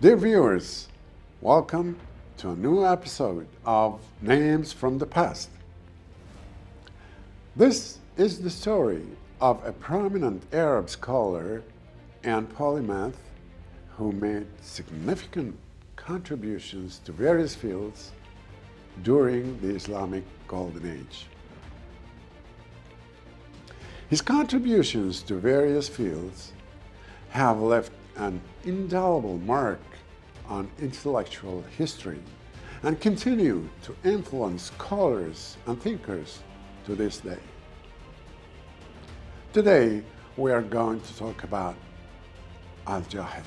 Dear viewers, welcome to a new episode of Names from the Past. This is the story of a prominent Arab scholar and polymath who made significant contributions to various fields during the Islamic Golden Age. His contributions to various fields have left an indelible mark on intellectual history and continue to influence scholars and thinkers to this day. Today, we are going to talk about الجاحظ.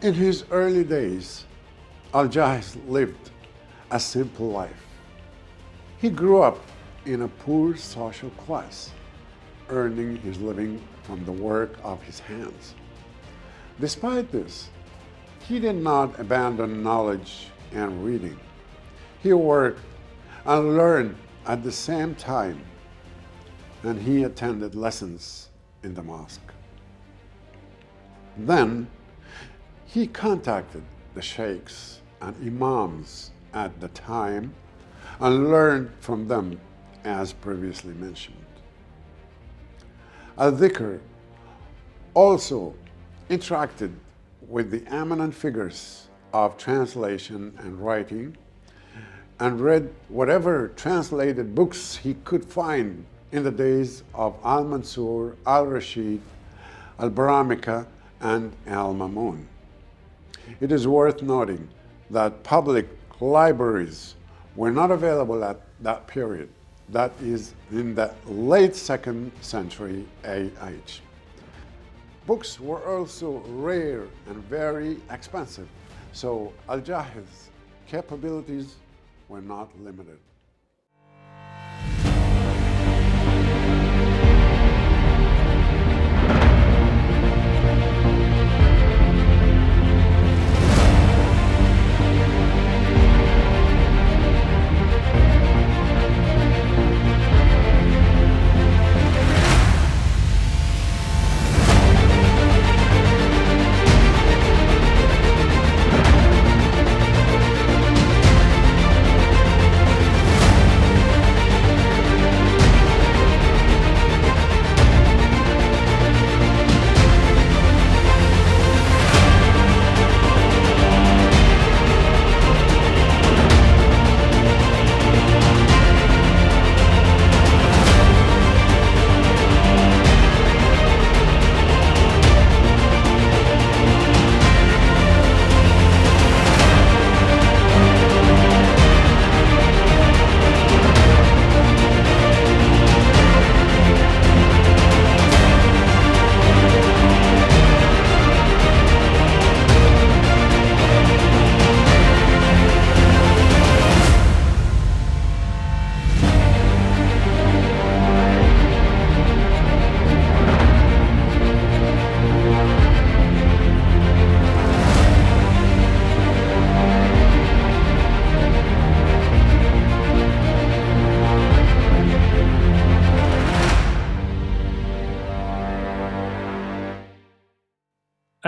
In his early days, الجاحظ lived a simple life. He grew up in a poor social class, earning his living from the work of his hands. Despite this, he did not abandon knowledge and reading. He worked and learned at the same time, and he attended lessons in the mosque. Then, he contacted the sheikhs and imams at the time and learned from them as previously mentioned. Al-Dhikr also interacted with the eminent figures of translation and writing and read whatever translated books he could find in the days of Al-Mansur, Al-Rashid, Al-Baramika, and Al-Mamun. It is worth noting that public libraries were not available at that period, that is, in the late 2nd century AH. Books were also rare and very expensive, so Al-Jaḥiz's capabilities were not limited.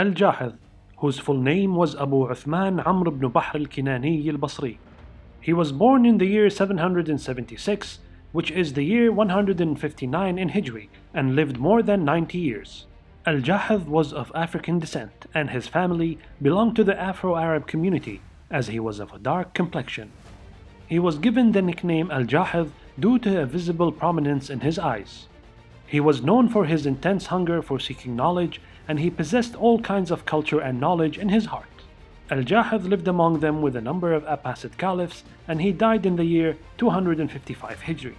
الجاحظ, whose full name was Abu Uthman Amr ibn Bahr al-Kinani al-Basri. He was born in the year 776, which is the year 159 in Hijri, and lived more than 90 years. Al-Jaḥظ was of African descent, and his family belonged to the Afro-Arab community, as he was of a dark complexion. He was given the nickname Al-Jaḥظ due to a visible prominence in his eyes. He was known for his intense hunger for seeking knowledge, and he possessed all kinds of culture and knowledge in his heart. Al-Jaḥظ lived among them with a number of Abbasid caliphs, and he died in the year 255 Hijri.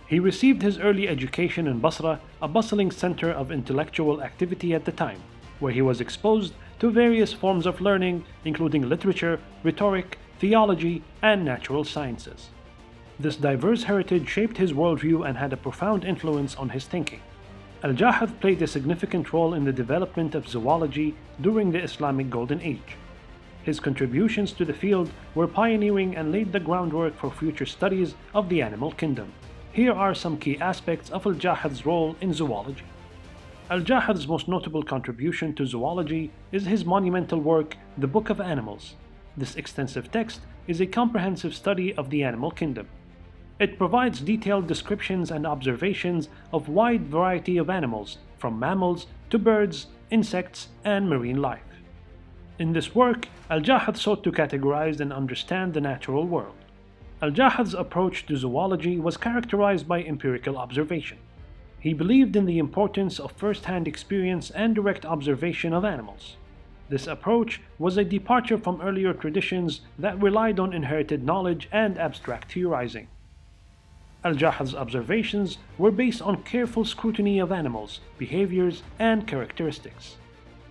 He received his early education in Basra, a bustling center of intellectual activity at the time, where he was exposed to various forms of learning, including literature, rhetoric, theology, and natural sciences. This diverse heritage shaped his worldview and had a profound influence on his thinking. Al-Jaḥظ played a significant role in the development of zoology during the Islamic Golden Age. His contributions to the field were pioneering and laid the groundwork for future studies of the animal kingdom. Here are some key aspects of Al-Jaḥظ's role in zoology. Al-Jaḥظ's most notable contribution to zoology is his monumental work, The Book of Animals. This extensive text is a comprehensive study of the animal kingdom. It provides detailed descriptions and observations of a wide variety of animals, from mammals to birds, insects, and marine life. In this work, Al-Jaḥظ sought to categorize and understand the natural world. Al-Jaḥظ's approach to zoology was characterized by empirical observation. He believed in the importance of first-hand experience and direct observation of animals. This approach was a departure from earlier traditions that relied on inherited knowledge and abstract theorizing. Al-Jaḥظ's observations were based on careful scrutiny of animals, behaviors, and characteristics.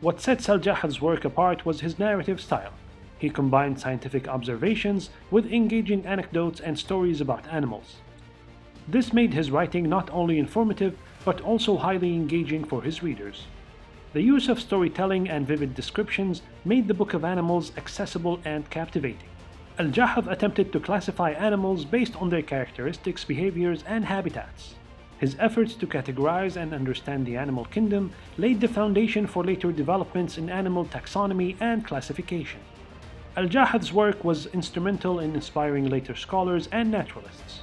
What sets Al-Jaḥظ's work apart was his narrative style. He combined scientific observations with engaging anecdotes and stories about animals. This made his writing not only informative, but also highly engaging for his readers. The use of storytelling and vivid descriptions made the Book of Animals accessible and captivating. Al-Jaḥظ attempted to classify animals based on their characteristics, behaviors, and habitats. His efforts to categorize and understand the animal kingdom laid the foundation for later developments in animal taxonomy and classification. Al-Jaḥظ's work was instrumental in inspiring later scholars and naturalists.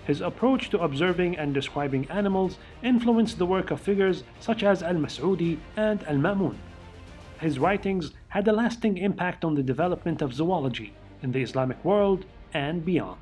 His approach to observing and describing animals influenced the work of figures such as Al-Mas'udi and Al-Ma'mun. His writings had a lasting impact on the development of zoology in the Islamic world and beyond.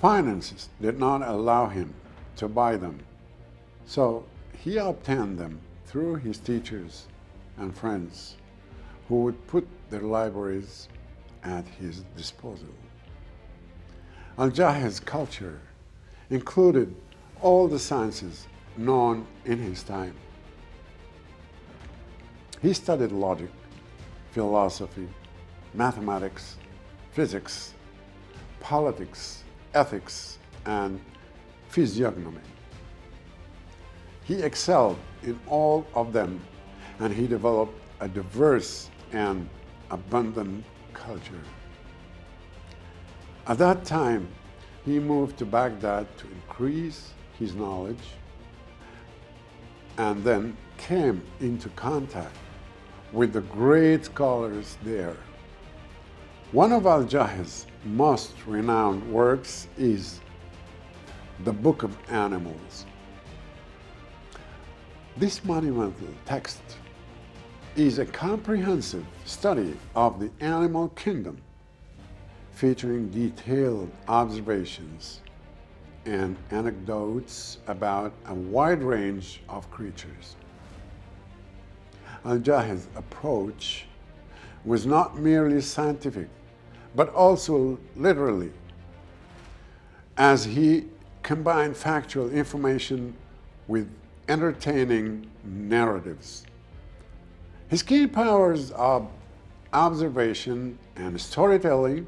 Finances did not allow him to buy them, so he obtained them through his teachers and friends who would put their libraries at his disposal. Al-Jaḥظ's culture included all the sciences known in his time. He studied logic, philosophy, mathematics, physics, politics, ethics, and physiognomy. He excelled in all of them, and he developed a diverse and abundant culture. At that time, he moved to Baghdad to increase his knowledge, and then came into contact with the great scholars there. One of Al-Jaḥظ's most renowned works is The Book of Animals. This monumental text is a comprehensive study of the animal kingdom, featuring detailed observations and anecdotes about a wide range of creatures. Al-Jaḥظ's approach was not merely scientific, but also literally, as he combined factual information with entertaining narratives. His key powers of observation, and storytelling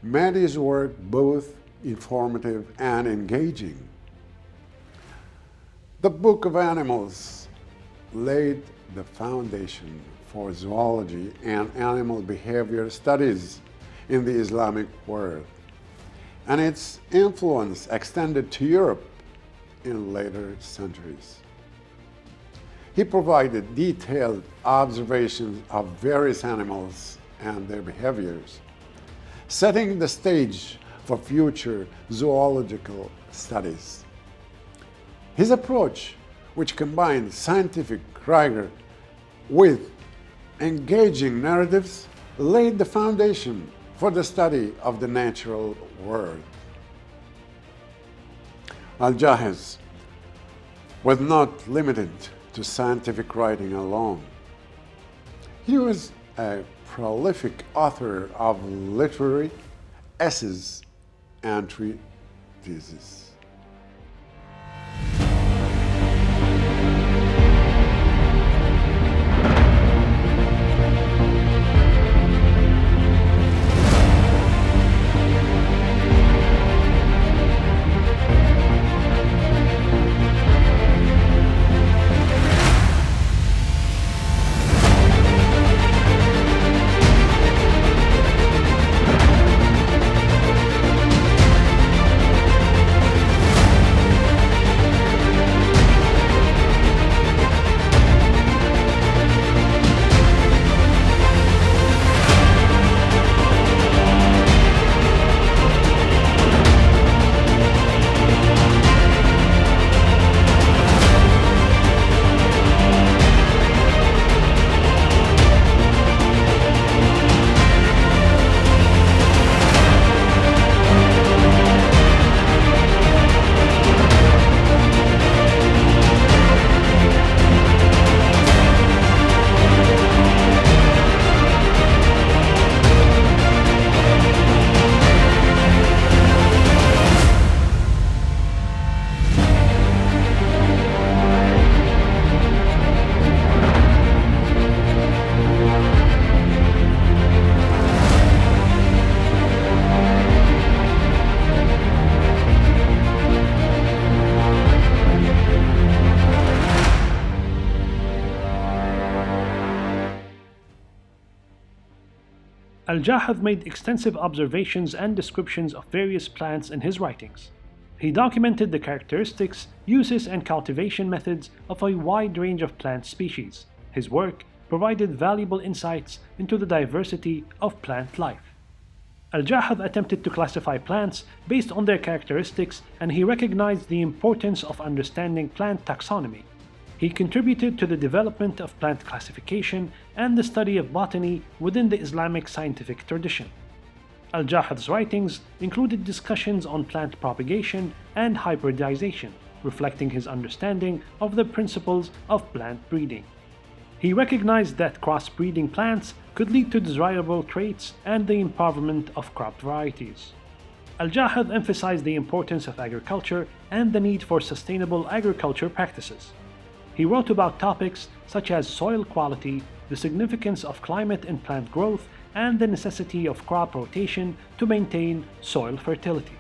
made his work both informative and engaging. The Book of Animals laid the foundation for zoology and animal behavior studies in the Islamic world, and its influence extended to Europe in later centuries. He provided detailed observations of various animals and their behaviors, setting the stage for future zoological studies. His approach, which combined scientific rigor with engaging narratives, laid the foundation for the study of the natural world. Al-Jahiz was not limited to scientific writing alone. He was a prolific author of literary essays and treatises. Al-Jaḥظ made extensive observations and descriptions of various plants in his writings. He documented the characteristics, uses, and cultivation methods of a wide range of plant species. His work provided valuable insights into the diversity of plant life. Al-Jaḥظ attempted to classify plants based on their characteristics, and he recognized the importance of understanding plant taxonomy. He contributed to the development of plant classification and the study of botany within the Islamic scientific tradition. Al-Jaḥظ's writings included discussions on plant propagation and hybridization, reflecting his understanding of the principles of plant breeding. He recognized that crossbreeding plants could lead to desirable traits and the impoverishment of crop varieties. Al-Jaḥظ emphasized the importance of agriculture and the need for sustainable agriculture practices. He wrote about topics such as soil quality, the significance of climate in plant growth, and the necessity of crop rotation to maintain soil fertility.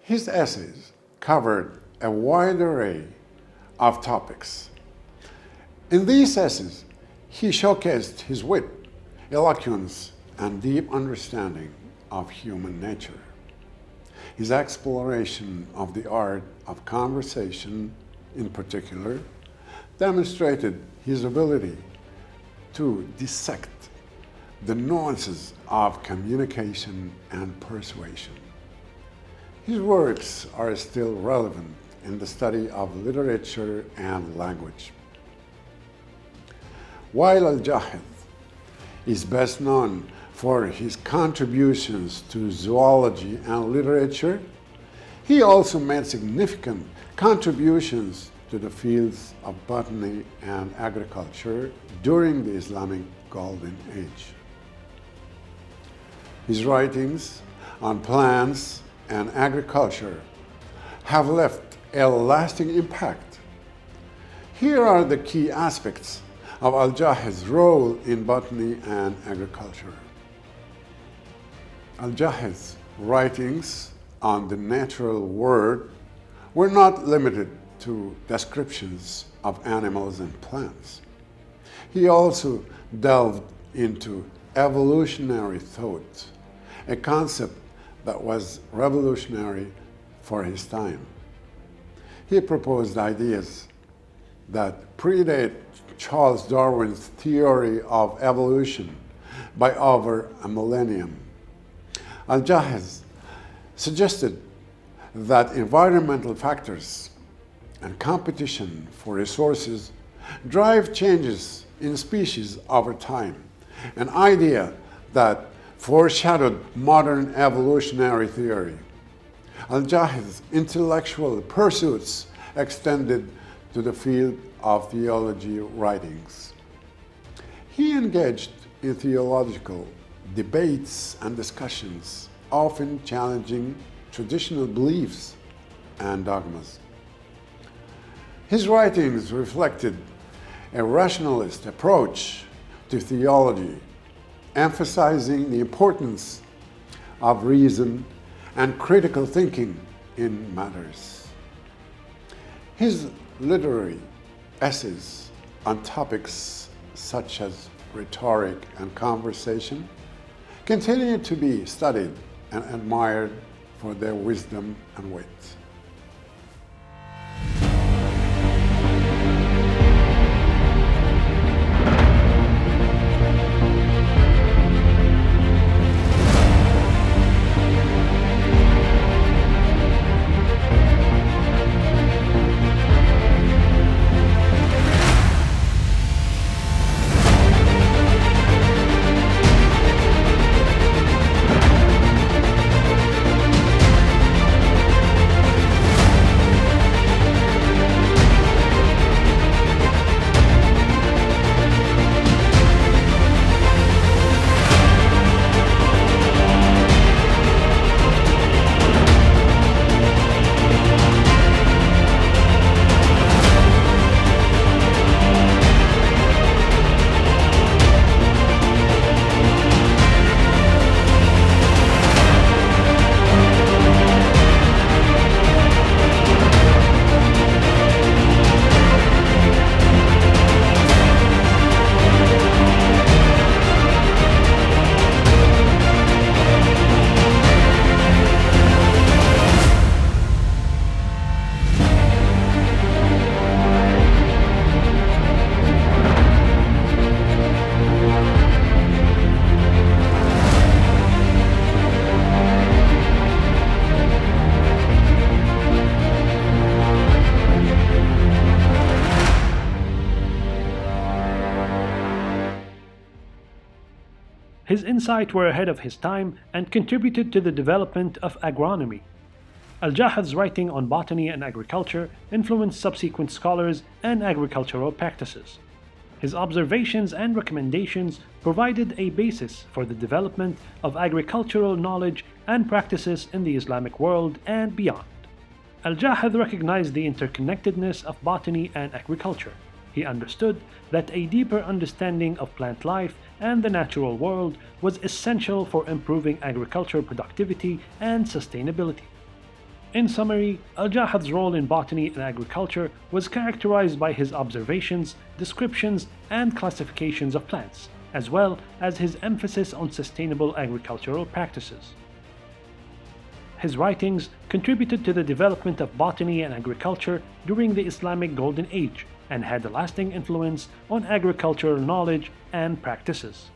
His essays covered a wide array of topics. In these essays, he showcased his wit, eloquence, and deep understanding of human nature. His exploration of the art of conversation, in particular, demonstrated his ability to dissect the nuances of communication and persuasion. His works are still relevant in the study of literature and language. While الجاحظ is best known for his contributions to zoology and literature, he also made significant contributions to the fields of botany and agriculture during the Islamic Golden Age. His writings on plants and agriculture have left a lasting impact. Here are the key aspects of al-Jaḥiz's role in botany and agriculture. Al-Jaḥiz's writings on the natural world were not limited to descriptions of animals and plants. He also delved into evolutionary thought, a concept that was revolutionary for his time. He proposed ideas that predate Charles Darwin's theory of evolution by over a millennium. Al-Jaḥiz suggested that environmental factors and competition for resources drive changes in species over time, an idea that foreshadowed modern evolutionary theory. Al-Jaḥiz's intellectual pursuits extended to the field of theology writings. He engaged in theological debates and discussions, often challenging traditional beliefs and dogmas. His writings reflected a rationalist approach to theology, emphasizing the importance of reason and critical thinking in matters. His literary essays on topics such as rhetoric and conversation continue to be studied and admired for their wisdom and wit. His insights were ahead of his time and contributed to the development of agronomy. Al-Jaḥiz's writing on botany and agriculture influenced subsequent scholars and agricultural practices. His observations and recommendations provided a basis for the development of agricultural knowledge and practices in the Islamic world and beyond. Al-Jaḥiz recognized the interconnectedness of botany and agriculture. He understood that a deeper understanding of plant life and the natural world was essential for improving agricultural productivity and sustainability. In summary, الجاحظ's role in botany and agriculture was characterized by his observations, descriptions, and classifications of plants, as well as his emphasis on sustainable agricultural practices. His writings contributed to the development of botany and agriculture during the Islamic Golden Age and had a lasting influence on agricultural knowledge and practices.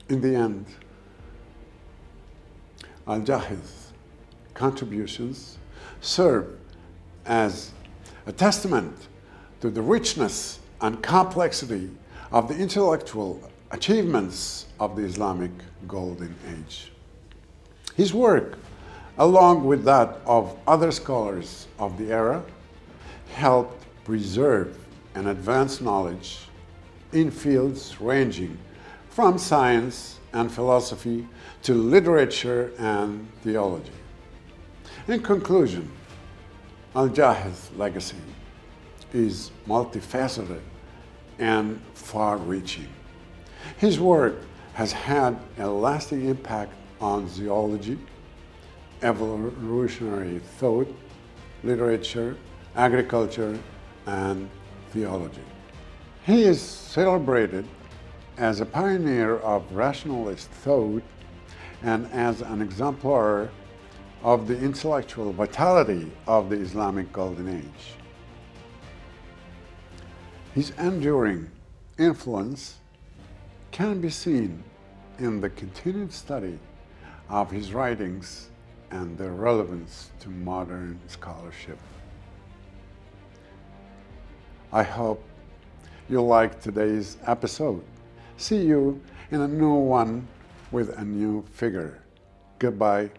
In the end, Al-Jahiz's contributions serve as a testament to the richness and complexity of the intellectual achievements of the Islamic Golden Age. His work, along with that of other scholars of the era, helped preserve and advance knowledge in fields ranging from science and philosophy to literature and theology. In conclusion, Al-Jahiz's legacy is multifaceted and far-reaching. His work has had a lasting impact on zoology, evolutionary thought, literature, agriculture, and theology. He is celebrated as a pioneer of rationalist thought and as an exemplar of the intellectual vitality of the Islamic Golden Age. His enduring influence can be seen in the continued study of his writings and their relevance to modern scholarship. I hope you liked today's episode. See you in a new one with a new figure. Goodbye.